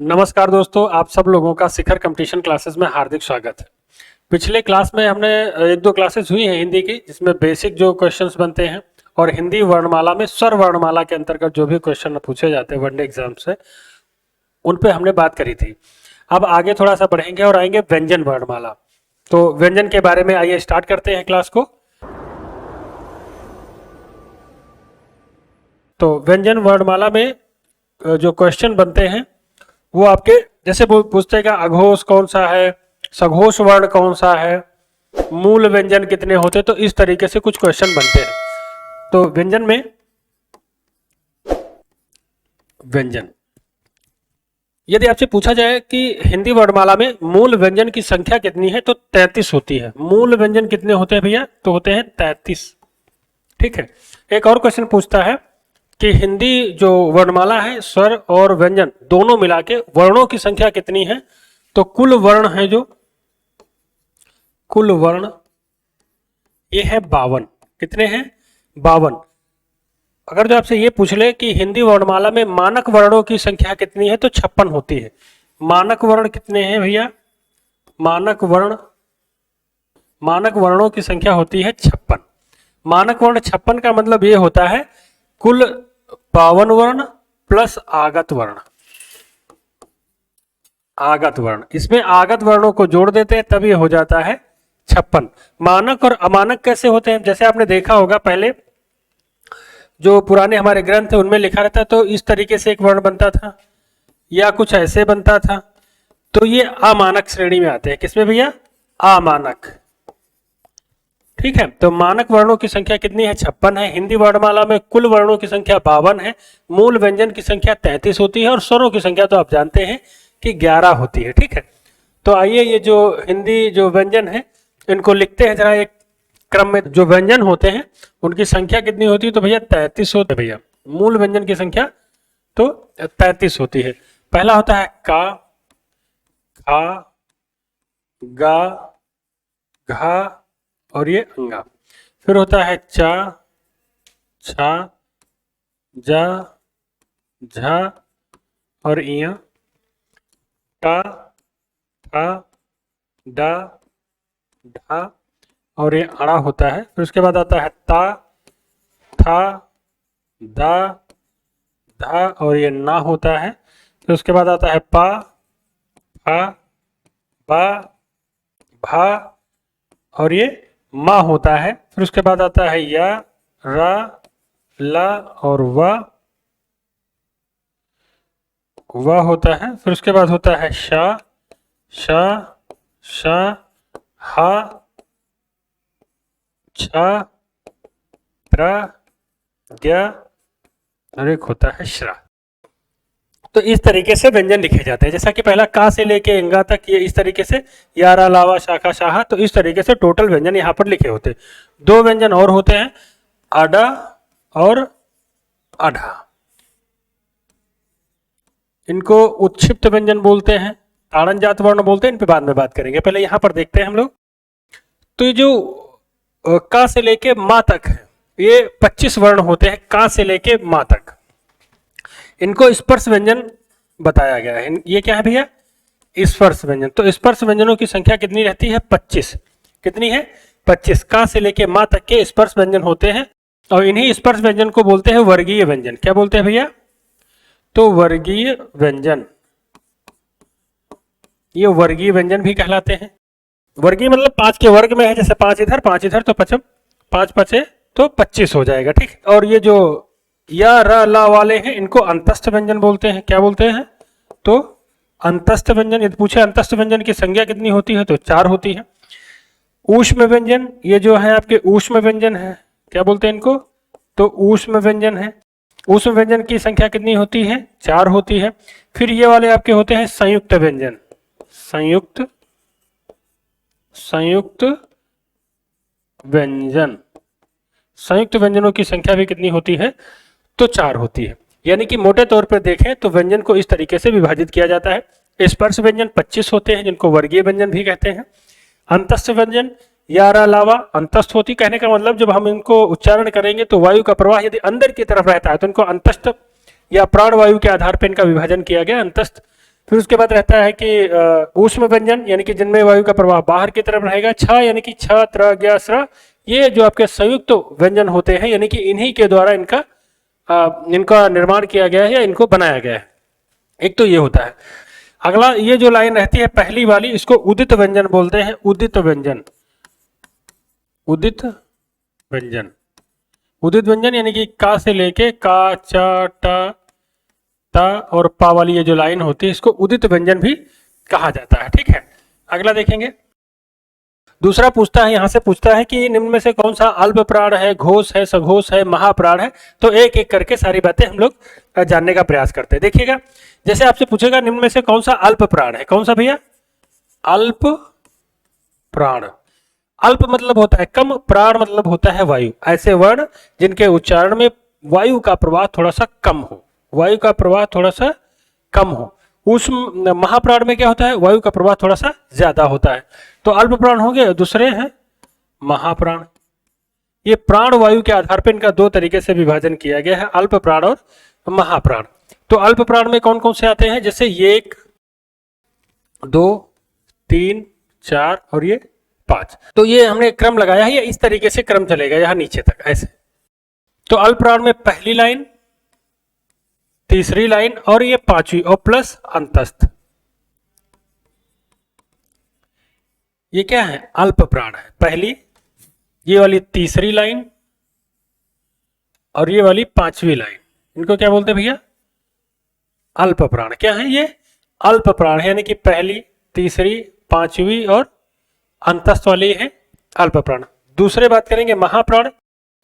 नमस्कार दोस्तों, आप सब लोगों का शिखर कंपटीशन क्लासेस में हार्दिक स्वागत है। पिछले क्लास में हमने एक दो क्लासेस हुई हैं हिंदी की, जिसमें बेसिक जो क्वेश्चंस बनते हैं और हिंदी वर्णमाला में स्वर वर्णमाला के अंतर्गत जो भी क्वेश्चन पूछे जाते हैं वनडे एग्जाम से, उन पे हमने बात करी थी। अब आगे थोड़ा सा बढ़ेंगे और आएंगे व्यंजन वर्णमाला। तो व्यंजन के बारे में आइए स्टार्ट करते हैं क्लास को। तो व्यंजन वर्णमाला में जो क्वेश्चन बनते हैं वो आपके जैसे पूछते हैं कि अघोष कौन सा है, सघोष वर्ण कौन सा है, मूल व्यंजन कितने होते हैं, तो इस तरीके से कुछ क्वेश्चन बनते हैं। तो व्यंजन में व्यंजन यदि आपसे पूछा जाए कि हिंदी वर्णमाला में मूल व्यंजन की संख्या कितनी है तो 33 होती है। मूल व्यंजन कितने होते हैं भैया? तो होते हैं 33। ठीक है। एक और क्वेश्चन पूछता है कि हिंदी जो वर्णमाला है स्वर और व्यंजन दोनों मिला के वर्णों की संख्या कितनी है? तो कुल वर्ण है जो कुल वर्ण ये है 52। कितने हैं? 52। अगर जो आपसे ये पूछ ले कि हिंदी वर्णमाला में मानक वर्णों की संख्या कितनी है तो 56 होती है। मानक वर्ण कितने हैं भैया? मानक वर्णों की संख्या होती है 56। मानक वर्ण 56 का मतलब ये होता है कुल 52 वर्ण प्लस आगत वर्ण। आगत वर्ण, इसमें आगत वर्णों को जोड़ देते हैं तब ये हो जाता है 56। मानक और अमानक कैसे होते हैं? जैसे आपने देखा होगा पहले जो पुराने हमारे ग्रंथ है उनमें लिखा रहता तो इस तरीके से एक वर्ण बनता था या कुछ ऐसे बनता था, तो ये अमानक श्रेणी में आते हैं। किसमें भैया? अमानक। ठीक है। तो मानक वर्णों की संख्या कितनी है? 56 है। हिंदी वर्णमाला में कुल वर्णों की संख्या 52 है। मूल व्यंजन की संख्या 33 होती है और स्वरों की संख्या तो आप जानते हैं कि 11 होती है। ठीक है। तो आइए ये जो हिंदी जो व्यंजन है इनको लिखते हैं जरा एक क्रम में। जो व्यंजन होते हैं उनकी संख्या कितनी होती है? तो भैया 33 होते हैं भैया। मूल व्यंजन की संख्या तो 33 होती है। पहला होता है का, खा, गा, घा और ये अंगा। फिर होता है चा, छा, जा, झा और इया। टा, ठा, डा, ढा और ये अड़ा होता है। फिर उसके बाद आता है ता, था, दा, धा और ये ना होता है। फिर उसके बाद आता है पा, फा, बा, भा और ये मा होता है। फिर उसके बाद आता है या, रा, ला और वा होता है। फिर उसके बाद होता है शा, शा, शा, हा, छा, प्रा, ज्ञा और एक होता है श्रा। तो इस तरीके से व्यंजन लिखे जाते हैं। जैसा कि पहला का से लेके अंगा तक ये इस तरीके से यारा, लावा, शाखा, शाहा, तो इस तरीके से टोटल व्यंजन यहाँ पर लिखे होते हैं। दो व्यंजन और होते हैं, आडा और आढ़ा। इनको उत्क्षिप्त व्यंजन बोलते हैं, ताड़न जात वर्ण बोलते हैं। इन पे बाद में बात करेंगे, पहले यहाँ पर देखते हैं हम लोग। तो ये जो का से लेके मा तक है ये 25 वर्ण होते हैं। का से लेके मा तक इनको स्पर्श व्यंजन बताया गया है। ये क्या है भैया? स्पर्श व्यंजन। तो स्पर्श व्यंजनों की संख्या कितनी रहती है? 25। कितनी है? 25। का से लेके मा तक के स्पर्श व्यंजन होते हैं और इन्हीं स्पर्श व्यंजन को बोलते हैं वर्गीय व्यंजन। क्या बोलते हैं भैया? तो वर्गीय व्यंजन, ये वर्गीय व्यंजन भी कहलाते हैं। वर्गीय मतलब 5 के वर्ग में है, जैसे 5 इधर 5 इधर तो 5 पचे तो 25 हो जाएगा। ठीक। और ये जो या, र, ला वाले हैं इनको अंतस्थ व्यंजन बोलते हैं। क्या बोलते हैं? तो अंतस्थ व्यंजन। यदि पूछे अंतस्थ व्यंजन की संख्या कितनी होती है तो 4 होती है। ऊष्म व्यंजन, ये जो है आपके ऊष्म व्यंजन है, क्या बोलते हैं इनको? तो ऊष्म व्यंजन है। ऊष्म व्यंजन की संख्या कितनी होती है? 4 होती है। फिर ये वाले आपके होते हैं संयुक्त व्यंजन। संयुक्त व्यंजन। संयुक्त व्यंजनों की संख्या भी कितनी होती है? तो 4 होती है। यानी कि मोटे तौर पर देखें तो व्यंजन को इस तरीके से विभाजित किया जाता है। स्पर्श व्यंजन 25 होते हैं जिनको वर्गीय व्यंजन भी कहते हैं। अंतस्थ व्यंजन यारा लावा अंतस्थ होती, कहने का मतलब जब हम इनको उच्चारण करेंगे तो वायु का प्रवाह यदि अंदर की तरफ रहता है तो इनको अंतस्थ या प्राण वायु के आधार पर इनका विभाजन किया गया अंतस्थ। फिर उसके बाद रहता है कि ऊष्म व्यंजन यानी कि जिनमें वायु का प्रवाह बाहर की तरफ रहेगा। छ यानी कि छ, त्र, ज्ञ, स्र, ये जो आपके संयुक्त व्यंजन होते हैं यानी कि इन्हीं के द्वारा इनका निर्माण किया गया है या इनको बनाया गया है। एक तो ये होता है। अगला ये जो लाइन रहती है पहली वाली, इसको उदित व्यंजन बोलते हैं। उदित व्यंजन, उदित व्यंजन, उदित व्यंजन यानी कि का से लेके का, च, ट, ता और पा वाली ये जो लाइन होती है इसको उदित व्यंजन भी कहा जाता है। ठीक है, अगला देखेंगे। दूसरा पूछता है, यहां से पूछता है कि निम्न में से कौन सा अल्प प्राण है, घोष है, सघोष है, महाप्राण है। तो एक एक करके सारी बातें हम लोग जानने का प्रयास करते हैं। देखिएगा, जैसे आपसे पूछेगा निम्न में से कौन सा अल्प प्राण है, कौन सा भैया? अल्प प्राण। अल्प मतलब होता है कम, प्राण मतलब होता है वायु। ऐसे वर्ण जिनके उच्चारण में वायु का प्रवाह थोड़ा सा कम हो, वायु का प्रवाह थोड़ा सा कम हो। उस महाप्राण में क्या होता है? वायु का प्रवाह थोड़ा सा ज्यादा होता है। तो अल्प प्राण हो गए, दूसरे हैं महाप्राण। ये प्राण वायु के आधार पर इनका दो तरीके से विभाजन किया गया है, अल्प प्राण और महाप्राण। तो अल्प प्राण में कौन कौन से आते हैं? जैसे ये 1, 2, 3, 4 और ये 5। तो ये हमने क्रम लगाया है, ये इस तरीके से क्रम चलेगा यहां नीचे तक ऐसे। तो अल्प प्राण में पहली लाइन, तीसरी लाइन और ये पांचवी और प्लस अंतस्थ, ये क्या है? अल्प प्राण है। पहली, ये वाली तीसरी लाइन और ये वाली पांचवी लाइन, इनको क्या बोलते हैं भैया? अल्प प्राण। क्या है ये? अल्प प्राण है, यानी कि पहली, तीसरी, पांचवी और अंतस्थ वाली है अल्प प्राण। दूसरे बात करेंगे महाप्राण।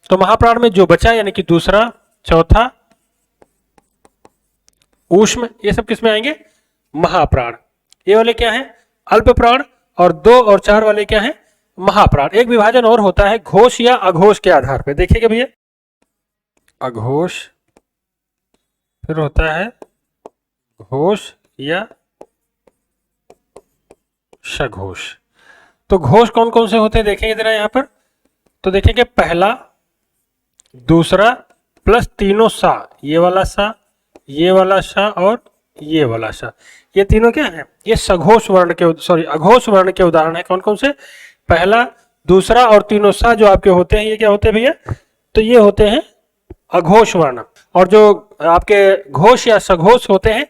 तो महाप्राण में जो बचा यानी कि दूसरा, चौथा, ऊष्म, ये सब किस में आएंगे? महाप्राण। ये वाले क्या है? अल्प प्राण। और 2 और 4 वाले क्या है? महाप्राण। एक विभाजन और होता है घोष या अघोष के आधार पे। देखिएगा भैया, अघोष, फिर होता है घोष या सघोष। तो घोष कौन कौन से होते हैं देखेंगे जरा यहां पर। तो देखेंगे पहला, दूसरा प्लस तीनों सा, ये वाला सा, ये वाला सा और ये वाला सा, ये तीनों क्या है? ये सघोष वर्ण के, सॉरी अघोष वर्ण के उदाहरण है। कौन कौन से? पहला, दूसरा और तीनों सा जो आपके होते हैं ये क्या होते हैं भैया? तो ये होते हैं अघोष वर्ण। और जो आपके घोष या सघोष होते हैं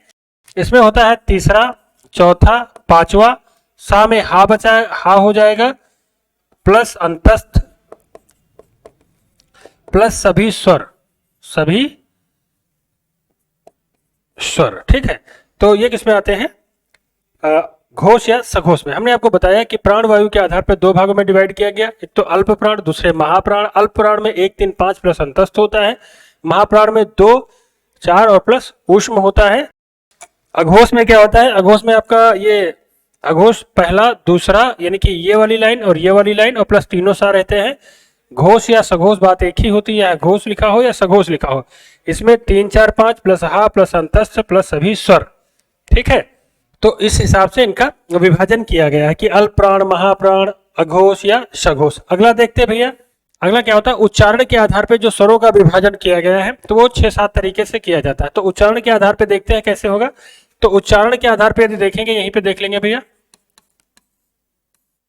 इसमें होता है तीसरा, चौथा, पांचवा, सा में हा बचा, हा हो जाएगा, प्लस अंतस्थ, प्लस सभी स्वर, सभी स्वर। ठीक है, तो ये किसमें आते हैं? घोष या सघोष में। हमने आपको बताया कि प्राण वायु के आधार पर दो भागों में डिवाइड किया गया, एक तो अल्प प्राण, दूसरे महाप्राण। अल्प प्राण में 1, 3, 5 प्लस अंतस्थ होता है। महाप्राण में 2, 4 और प्लस ऊष्म होता है। अघोष में क्या होता है? अघोष में आपका ये अघोष पहला, दूसरा यानी कि ये वाली लाइन और ये वाली लाइन और प्लस तीनों सा रहते हैं। घोष या सघोष बात एक ही होती है, घोष लिखा हो या सघोष लिखा हो। इसमें 3, 4, 5 प्लस हा प्लस अंतस्थ प्लस सभी स्वर। ठीक है, तो इस हिसाब से इनका विभाजन किया गया है कि अल्प प्राण, महाप्राण, अघोष या सघोष। अगला देखते हैं भैया, अगला क्या होता है? उच्चारण के आधार पे जो स्वरों का विभाजन किया गया है तो वो 6-7 तरीके से किया जाता है। तो उच्चारण के आधार पे देखते हैं कैसे होगा। तो उच्चारण के आधार पे यदि देखेंगे, यहीं पे देख लेंगे भैया,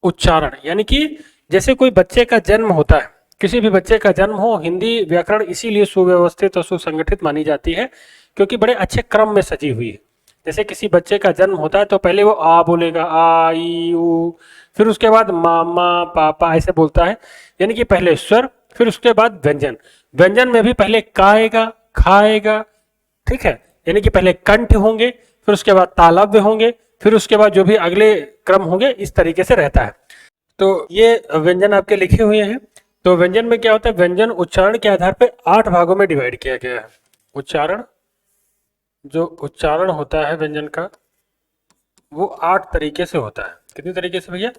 उच्चारण यानी कि जैसे कोई बच्चे का जन्म होता है, किसी भी बच्चे का जन्म हो, हिंदी व्याकरण इसीलिए सुव्यवस्थित और सुसंगठित मानी जाती है क्योंकि बड़े अच्छे क्रम में सजी हुई है। जैसे किसी बच्चे का जन्म होता है तो पहले वो आ बोलेगा, आ, ई, ऊ, फिर उसके बाद मामा, पापा ऐसे बोलता है, यानी कि पहले स्वर, फिर उसके बाद व्यंजन। व्यंजन में भी पहले काएगा, खाएगा, ठीक है, यानी कि पहले कंठ होंगे, फिर उसके बाद तालव्य होंगे, फिर उसके बाद जो भी अगले क्रम होंगे, इस तरीके से रहता है। तो ये व्यंजन आपके लिखे हुए हैं। तो व्यंजन में क्या होता है? व्यंजन उच्चारण के आधार पर 8 भागों में डिवाइड किया गया है। उच्चारण, जो उच्चारण होता है व्यंजन का वो 8 तरीके से होता है। कितनी तरीके से भैया?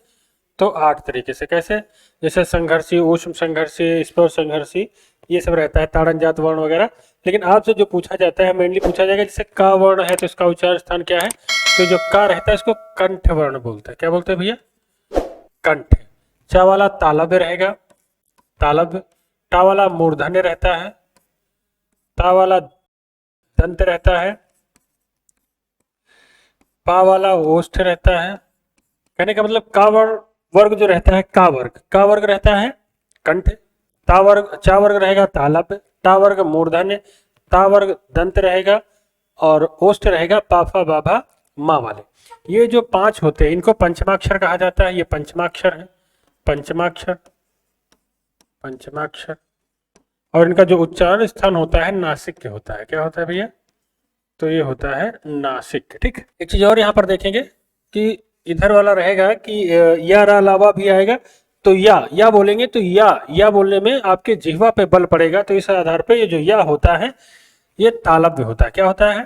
तो 8 तरीके से। कैसे? जैसे संघर्षी, ऊष्म संघर्षी, स्वर संघर्षी, ये सब रहता है, ताड़न जात वर्ण वगैरह। लेकिन आपसे जो पूछा जाता है, मेनली पूछा जाएगा जैसे का वर्ण है तो इसका उच्चारण स्थान क्या है? तो जो का रहता है इसको कंठ वर्ण बोलते हैं। क्या बोलते हैं भैया? कंठ। चा वाला तालव्य रहेगा, तालव्य। टा वाला मूर्धन्य रहता है, ता वाला दंत रहता है, पा वाला ओष्ठ रहता है। कहने का मतलब का वर्ग जो रहता है, का वर्ग रहता है कंठ, ता वर्ग चा वर्ग रहेगा तालव्य, टा वर्ग मूर्धन्य, ता वर्ग दंत रहेगा और ओष्ठ रहेगा पाफा बाभा माँ वाले। ये जो 5 होते हैं इनको पंचमाक्षर कहा जाता है। ये पंचमाक्षर है, पंचमाक्षर, पंचमाक्षर। और इनका जो उच्चारण स्थान होता है नासिक के होता है। क्या होता है भैया? तो ये होता है नासिक। ठीक, एक चीज और यहाँ पर देखेंगे कि इधर वाला रहेगा कि या रा लावा भी आएगा, तो या बोलेंगे तो या बोलने में आपके जिह्वा पे बल पड़ेगा। तो इस आधार पे ये जो या होता है ये तालव्य होता है। क्या होता है?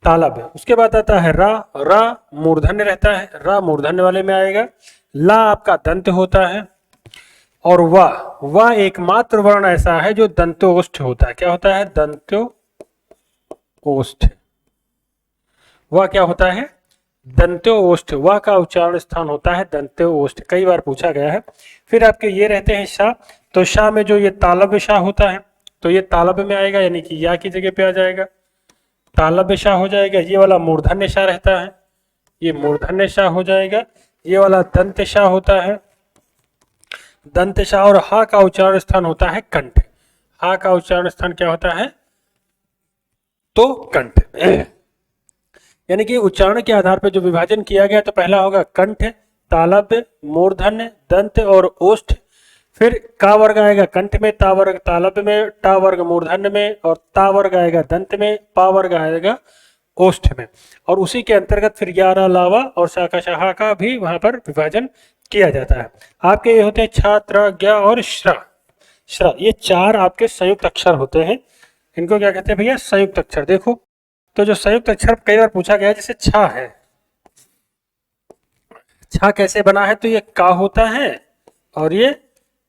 तालव्य। उसके बाद आता है रा मूर्धन्य रहता है, रा मूर्धन्य वाले में आएगा। ला आपका दंत होता है और वाह एकमात्र वर्ण ऐसा है जो दंतोष्ठ होता है। क्या होता है? दंतोष्ठ। वह क्या होता है? दंत्योष्ठ। वह का उच्चारण स्थान होता है दंत्योष्ठ। कई बार पूछा गया है। फिर आपके ये रहते हैं शा, तो शा में जो ये तालव्य शा होता है तो ये तालव्य में आएगा, यानी कि या की जगह पे आ जाएगा, तालव्य शा हो जाएगा। ये वाला मूर्धन्य शा रहता है, ये मूर्धन्य शा हो जाएगा। ये वाला दंत शा होता है, दंत शा। और हा का उच्चारण स्थान होता है कंठ। हा का उच्चारण स्थान क्या होता है? तो कंठ। यानी कि उच्चारण के आधार पर जो विभाजन किया गया तो पहला होगा कंठ, तालव्य, मूर्धन्य, दंत और ओष्ठ। फिर का वर्ग आएगा कंठ में, ता वर्ग तालव्य में, टा वर्ग मूर्धन्य में और ता वर्ग आएगा दंत में, पा वर्ग आएगा ओष्ठ में। और उसी के अंतर्गत फिर ग्यारह लावा और शाखा शाखा का भी वहां पर विभाजन किया जाता है। आपके ये होते हैं छा, त्र, ज्ञ और श्रा। ये 4 आपके संयुक्त अक्षर होते हैं। इनको क्या कहते हैं भैया? संयुक्त अक्षर। देखो तो जो संयुक्त अक्षर कई बार पूछा गया है, जैसे छा है, छा कैसे बना है? तो ये का होता है और ये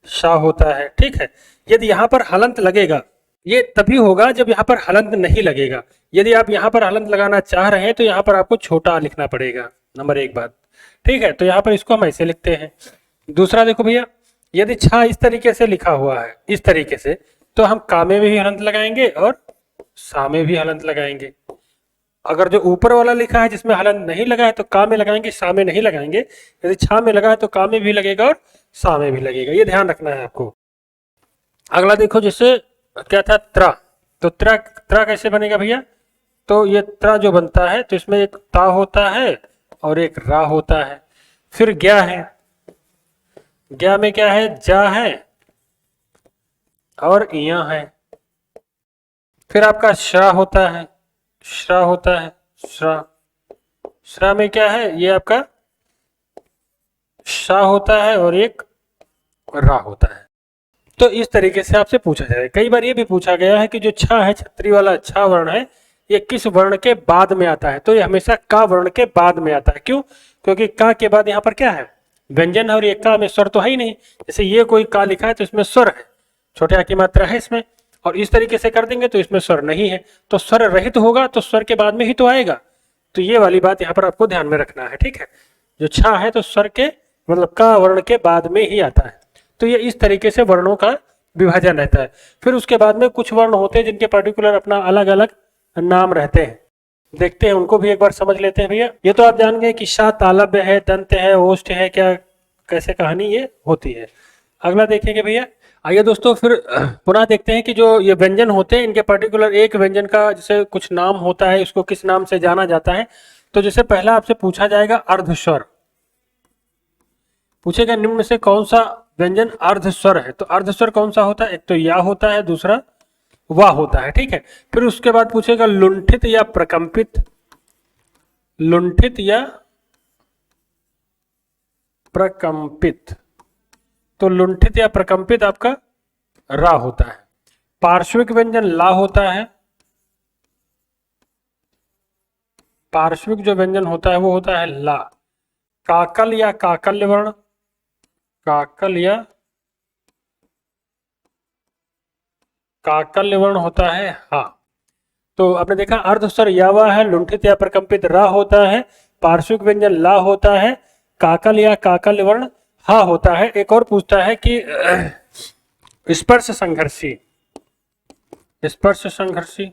शा होता है। ठीक है, यदि यहाँ पर हलंत लगेगा, ये तभी होगा जब यहाँ पर हलंत नहीं लगेगा। यदि आप यहाँ पर हलंत लगाना चाह रहे हैं तो यहाँ पर आपको छोटा लिखना पड़ेगा, नंबर 1 बात। ठीक है, तो यहाँ पर इसको हम ऐसे लिखते हैं। दूसरा देखो भैया, यदि छा इस तरीके से लिखा हुआ है, इस तरीके से, तो हम का में भी हलंत लगाएंगे और सा में भी हलंत लगाएंगे। अगर जो ऊपर वाला लिखा है जिसमें हलंत नहीं लगा है तो का में लगाएंगे, सा में नहीं लगाएंगे। यदि छा में लगा है तो का में भी लगेगा और सा में भी लगेगा। ये ध्यान रखना है आपको। अगला देखो, जैसे क्या था? त्रा। तो त्रा कैसे बनेगा भैया? तो ये त्रा जो बनता है तो इसमें एक ता होता है और एक रा होता है। फिर ज्ञा है, ज्ञा में क्या है? जा है और इया है। फिर आपका श्रा होता है, श्रा होता है, श्रा में क्या है? ये आपका शा होता है और एक रा होता है। तो इस तरीके से आपसे पूछा जाए। कई बार ये भी पूछा गया है कि जो छा है, छतरी वाला छा वर्ण है, ये किस वर्ण के बाद में आता है? तो ये हमेशा का वर्ण के बाद में आता है। क्यों? क्योंकि का के बाद यहाँ पर क्या है? व्यंजन है और ये का में स्वर तो है ही नहीं। जैसे ये कोई का लिखा है तो इसमें स्वर है, छोटे आ की मात्रा है इसमें, और इस तरीके से कर देंगे तो इसमें स्वर नहीं है, तो स्वर रहित होगा तो स्वर के बाद में ही तो आएगा। तो ये वाली बात यहाँ पर आपको ध्यान में रखना है। ठीक है, जो छा है तो स्वर के मतलब का वर्ण के बाद में ही आता है। तो ये इस तरीके से वर्णों का विभाजन रहता है। फिर उसके बाद में कुछ वर्ण होते हैं जिनके पर्टिकुलर अपना अलग अलग नाम रहते हैं, देखते हैं उनको भी एक बार समझ लेते हैं भैया। ये तो आप जान गए कि शा तालव्य है, दंत है, ओष्ठ है, क्या कैसे कहानी ये होती है। अगला देखेंगे भैया। आइए दोस्तों, फिर पुनः देखते हैं कि जो ये व्यंजन होते हैं इनके पर्टिकुलर एक व्यंजन का जैसे कुछ नाम होता है, इसको किस नाम से जाना जाता है। तो जैसे पहला आपसे पूछा जाएगा अर्धस्वर, पूछेगा निम्न में से कौन सा व्यंजन अर्धस्वर है? तो अर्धस्वर कौन सा होता है? एक तो या होता है, दूसरा वाह होता है। ठीक है, फिर उसके बाद पूछेगा लुंठित या प्रकंपित, लुंठित या प्रकंपित। तो लुंठित या प्रकंपित आपका रा होता है। पार्श्विक व्यंजन ला होता है, पार्श्विक जो व्यंजन होता है वो होता है ला। काकल या काकल्य वर्ण, काकल या काकल्य वर्ण होता है हा। तो आपने देखा अर्धस्वर यावा है, लुंठित या प्रकंपित रा होता है, पार्श्विक व्यंजन ला होता है, काकल या काकल्य वर्ण हा होता है। एक और पूछता है कि स्पर्श संघर्षी, स्पर्श संघर्षी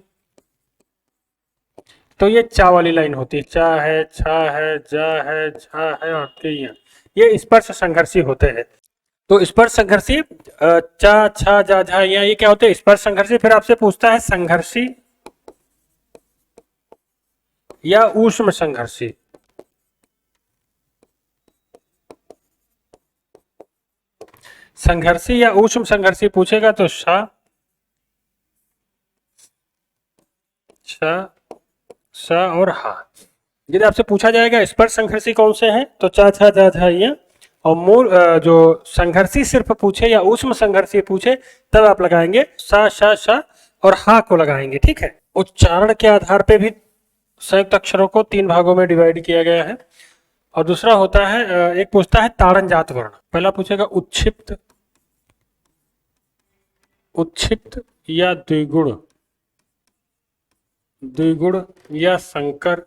तो ये चा वाली लाइन होती है, चा है, छा है, जा है, झा है और ये स्पर्श संघर्षी होते हैं। तो स्पर्श संघर्षी चा, छा, जा, झा, ये क्या होते हैं? स्पर्श संघर्षी। फिर आपसे पूछता है संघर्षी या ऊष्म संघर्षी। संघर्षी या ऊष्म संघर्षी पूछेगा तो शा, शा, सा और हा। यदि आपसे पूछा जाएगा स्पर्श संघर्षी कौन से हैं तो चा, छा, जा, झा, या। और मूल जो संघर्षी सिर्फ पूछे या ऊष्म संघर्षी पूछे तब आप लगाएंगे सा, शा, शा और हा को लगाएंगे। ठीक है। उच्चारण के आधार पे भी संयुक्त अक्षरों को 3 भागों में डिवाइड किया गया है। और दूसरा होता है एक पूछता है ताड़नजात वर्ण। पहला पूछेगा उच्छिप्त, उच्छिप्त या द्विगुण, द्विगुण या संकर,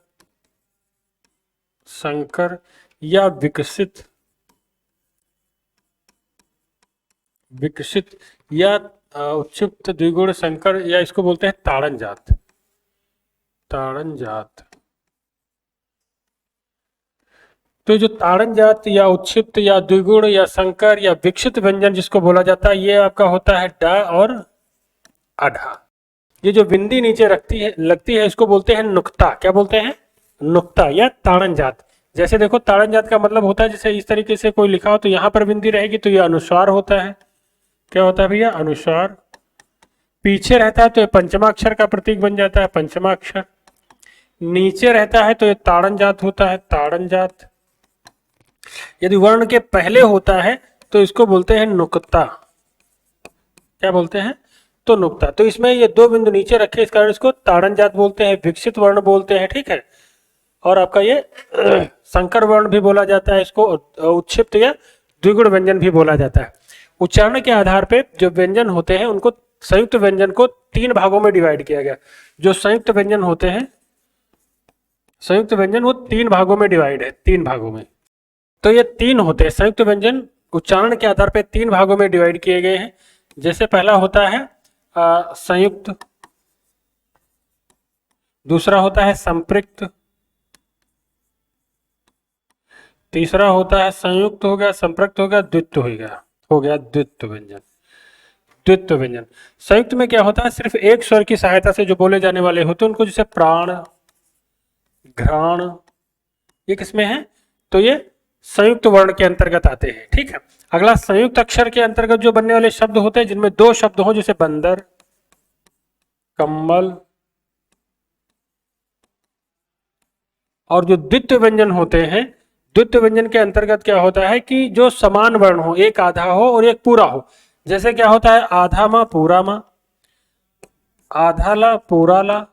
संकर या विकसित, विकसित या उच्छिप्त, द्विगुण, संकर या इसको बोलते हैं ताड़नजात, ताड़नजात। तो जो ताड़नजात या उच्छिप्त या द्विगुण या संकर या विकसित व्यंजन जिसको बोला जाता है ये आपका होता है डा और आधा। ये जो बिंदी नीचे लगती है इसको बोलते हैं नुक्ता। क्या बोलते हैं? नुक्ता या ताड़नजात। जैसे देखो ताड़नजात का मतलब होता है जैसे इस तरीके से कोई लिखा हो तो यहाँ पर बिंदी रहेगी तो ये अनुस्वार होता है। क्या होता है भैया? अनुस्वार। पीछे रहता है तो ये पंचमाक्षर का प्रतीक बन जाता है, पंचमाक्षर। नीचे रहता है तो ये ताड़नजात होता है, ताड़नजात। यदि वर्ण के पहले होता है तो इसको बोलते हैं नुक्ता। क्या बोलते हैं? तो नुक्ता। तो इसमें ये 2 बिंदु नीचे रखे इस कारण इसको ताड़नजात बोलते हैं, विकसित वर्ण बोलते हैं। ठीक है। और आपका ये संकर वर्ण भी बोला जाता है, इसको उच्छिप्त या द्विगुण व्यंजन भी बोला जाता है। उच्चारण के आधार पे जो व्यंजन होते हैं उनको संयुक्त व्यंजन को 3 भागों में डिवाइड किया गया। जो संयुक्त व्यंजन होते हैं, संयुक्त व्यंजन वो 3 भागों में डिवाइड है, 3 भागों में। तो ये 3 होते हैं संयुक्त व्यंजन, उच्चारण के आधार पे 3 भागों में डिवाइड किए गए हैं। जैसे पहला होता है संयुक्त, दूसरा होता है संपृक्त, तीसरा होता है संयुक्त हो गया, संपृक्त हो गया, द्वित्व हो गया द्वित्व व्यंजन। द्वित्व व्यंजन संयुक्त में क्या होता है? सिर्फ एक स्वर की सहायता से जो बोले जाने वाले होते हैं उनको, जैसे प्राण, घ्राण, ये किसमें है? तो ये संयुक्त वर्ण के अंतर्गत आते हैं। ठीक है। अगला संयुक्त अक्षर के अंतर्गत जो बनने वाले शब्द होते हैं जिनमें 2 शब्द हो, जैसे बंदर, कम्बल। और जो द्वित्व व्यंजन होते हैं, द्वित्व व्यंजन के अंतर्गत क्या होता है कि जो समान वर्ण हो, एक आधा हो और एक पूरा हो। जैसे क्या होता है? आधा मा, पूरा मा, आधा ला, पूरा ला,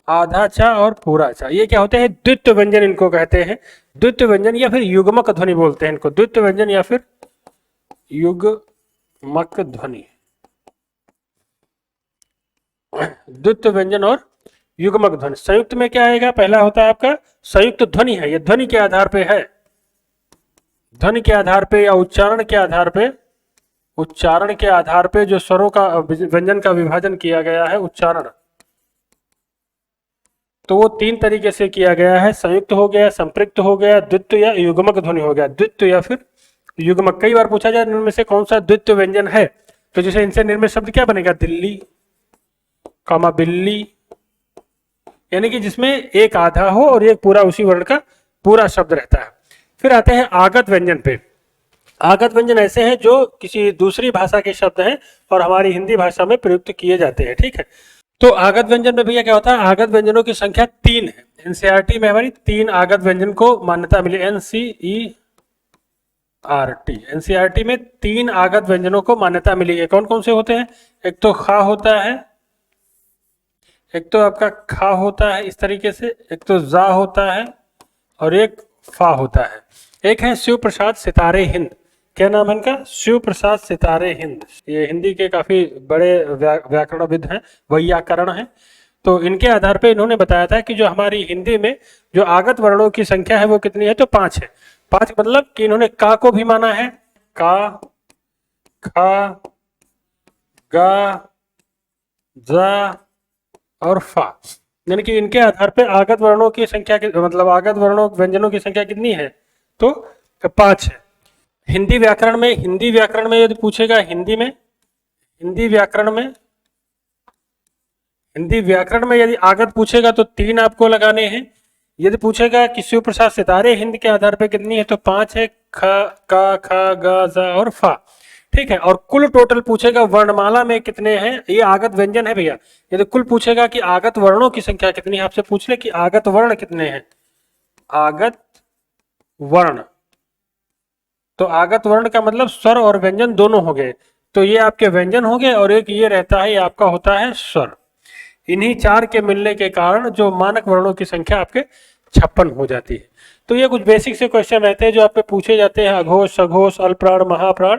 आधा चा और पूरा चा। ये क्या होते हैं? द्वित्व व्यंजन इनको कहते हैं। द्वित्व व्यंजन या फिर युग्मक ध्वनि बोलते हैं इनको। द्वित्व व्यंजन या फिर युग्मक ध्वनि, द्वित्व व्यंजन और युग्मक ध्वनि। संयुक्त में क्या आएगा? पहला होता है आपका संयुक्त ध्वनि है, ये ध्वनि के आधार पे है, ध्वनि के आधार पे या उच्चारण के आधार पे, उच्चारण के आधार पे जो स्वरों का व्यंजन का विभाजन किया गया है उच्चारण, तो वो 3 तरीके से किया गया है। संयुक्त हो गया, संपृक्त हो गया, द्वित्व या युग्मक ध्वनि हो गया। द्वित्व या फिर युग्मक। कई बार पूछा जाए इनमें से कौन सा द्वित्व व्यंजन है, तो जैसे इनसे निर्मित शब्द क्या बनेगा? दिल्ली, कामा बिल्ली, यानी कि जिसमें एक आधा हो और एक पूरा उसी वर्ण का पूरा शब्द रहता है। फिर आते हैं आगत व्यंजन पे। आगत व्यंजन ऐसे हैं जो किसी दूसरी भाषा के शब्द हैं और हमारी हिंदी भाषा में प्रयुक्त किए जाते हैं। ठीक है। तो आगत व्यंजन में भैया क्या होता है? आगत व्यंजनों की संख्या 3 है। एनसीईआरटी में हमारी 3 आगत व्यंजन को मान्यता मिली। एनसीईआरटी, एनसीईआरटी में 3 आगत व्यंजनों को मान्यता मिली है। कौन कौन से होते हैं? एक तो खा होता है, एक तो आपका खा होता है इस तरीके से, एक तो जा होता है और एक फा होता है। एक है शिव प्रसाद सितारे हिंद। क्या नाम है इनका? शिव प्रसाद सितारे हिंद। ये हिंदी के काफी बड़े व्याकरणविद हैं, वैयाकरण हैं। तो इनके आधार पे इन्होंने बताया था कि जो हमारी हिंदी में जो आगत वर्णों की संख्या है वो कितनी है? तो 5 है। 5 मतलब कि इन्होंने का को भी माना है, का, खा, गा, जा और फा। यानी कि इनके आधार पे आगत वर्णों की संख्या मतलब आगत वर्णों व्यंजनों की संख्या कितनी है, तो 5 है। हिंदी व्याकरण में यदि पूछेगा, हिंदी व्याकरण में यदि आगत पूछेगा तो 3 आपको लगाने हैं। यदि पूछेगा कि शिव प्रसाद सितारे हिंद के आधार पे कितनी है, तो 5 है, ख, का, खा, गा, जा और फा। ठीक है, और कुल टोटल पूछेगा वर्णमाला में कितने हैं, ये आगत व्यंजन है भैया। यदि कुल पूछेगा कि आगत वर्णों की संख्या कितनी है, आपसे पूछ ले कि आगत वर्ण कितने हैं, आगत वर्ण, तो आगत वर्ण का मतलब स्वर और व्यंजन दोनों हो गए। तो ये आपके व्यंजन हो गए और एक ये रहता है, ये आपका होता है स्वर। इन्हीं 4 के मिलने के कारण जो मानक वर्णों की संख्या आपके 56 हो जाती है। तो ये कुछ बेसिक से क्वेश्चन रहते हैं जो आप पे पूछे जाते हैं। अघोष, सघोष, अल्पप्राण, महाप्राण,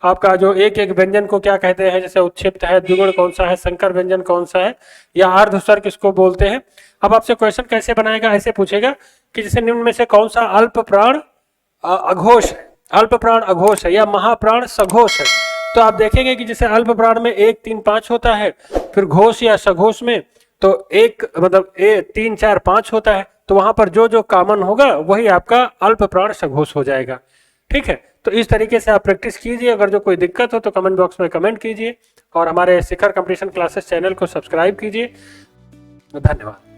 आपका जो एक एक व्यंजन को क्या कहते हैं, जैसे उच्छिप्त है, द्विगुण कौन सा है, संकर व्यंजन कौन सा है, या अर्ध स्वर किसको बोलते हैं। अब आपसे क्वेश्चन कैसे बनाएगा, ऐसे पूछेगा कि जैसे निम्न में से कौन सा अल्प प्राण अघोष है, अल्प प्राण अघोष है, या महाप्राण सघोष है। तो आप देखेंगे कि जैसे अल्प प्राण में 1 3 5 होता है, फिर घोष या सघोष में तो 1 मतलब 3 4 5 होता है। तो वहां पर जो जो कॉमन होगा वही आपका अल्प प्राण सघोष हो जाएगा। ठीक है, तो इस तरीके से आप प्रैक्टिस कीजिए। अगर जो कोई दिक्कत हो तो कमेंट बॉक्स में कमेंट कीजिए और हमारे शिखर कंपटीशन क्लासेस चैनल को सब्सक्राइब कीजिए। धन्यवाद।